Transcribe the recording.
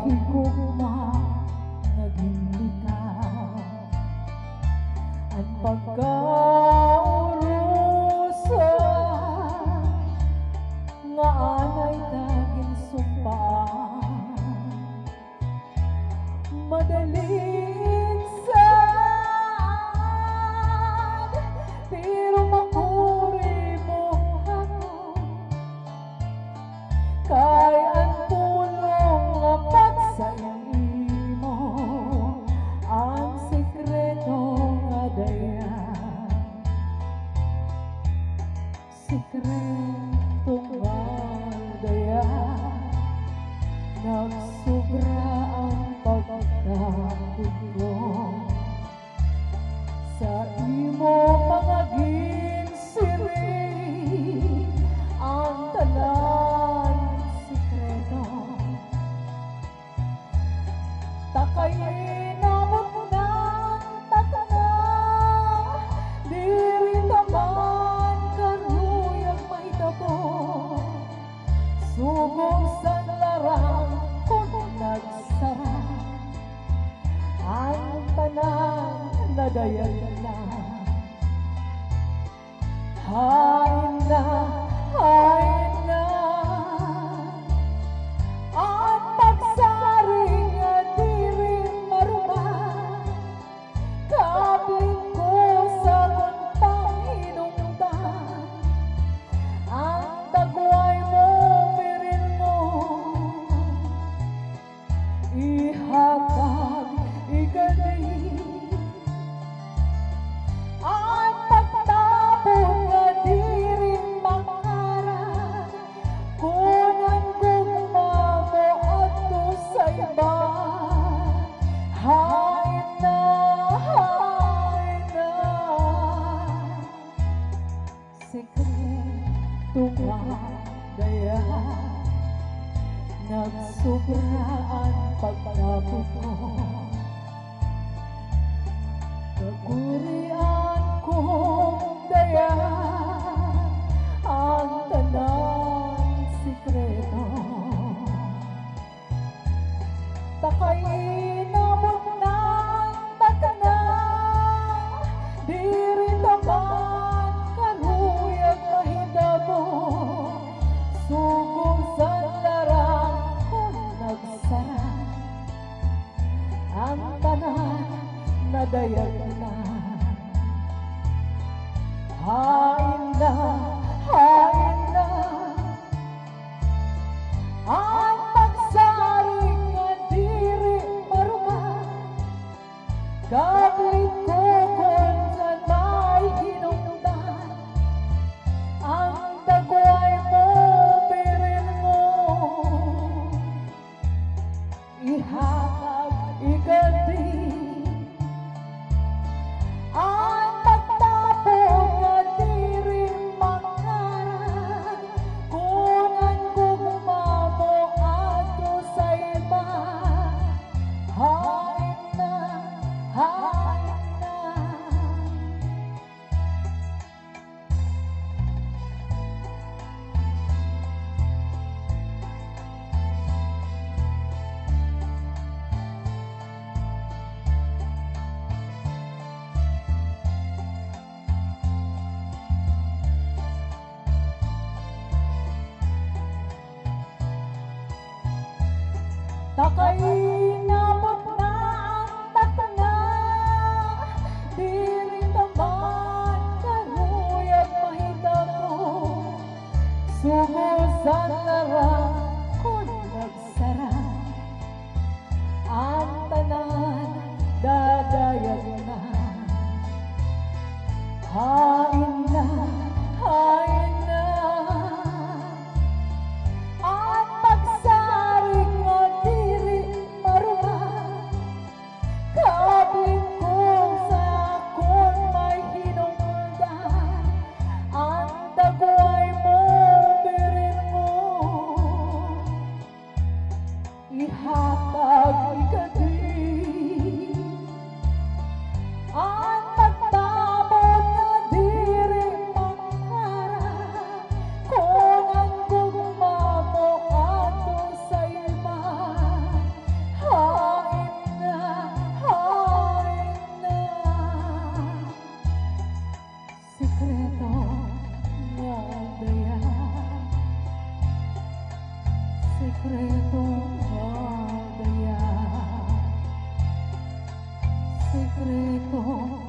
higugma naghindikaw ang pagkaurusa nga anay taging sumpaan madaling sad pero makuri mo ako kaya ang tulong nga pagsa imo ang sikreto nga dayan sikreto nga dayan nagsobra ang pagkatapos ko sa imo mga ginsiring ang tanan sikreto takay inamot ng takana diri naman karuyag mahitabo sugong sa larang kung nagsara ang tanan nadayan na hain na ang pagsaring nga diri maruman kabit ko sa kuntang hinungdan ang dagway mo birin mo ihatag ikadi ang pagtabon nga diri mangarag kung ang gugma mo ato sa iba hain na sikreto nga dayan nagsobra ang pagtapos ko kagurian kong dayan ang tanan sikreto takay inamot ng takana diri taman karuyag mahitabo sugong sa larang kung nagsara ang tanan nadayan na hain na ang pagsaring nga diri maruman kablit ko kung saan may hinungdan ang dagway mo birin mo ihatag ikadi ang pagtapon nga diri mangarag kung ang gugma mo ato sa iba hain na takay inamot na ang takana diri taman karuyag mahitabo sugod sa larang kung nagsara ang tanan dadayan na hain na ang pagsaring nga diri maruman kabit ko sa akong may hinungdan ang dagway mo birin mo ihatag ikadi ang pagtabon nga diri sekreto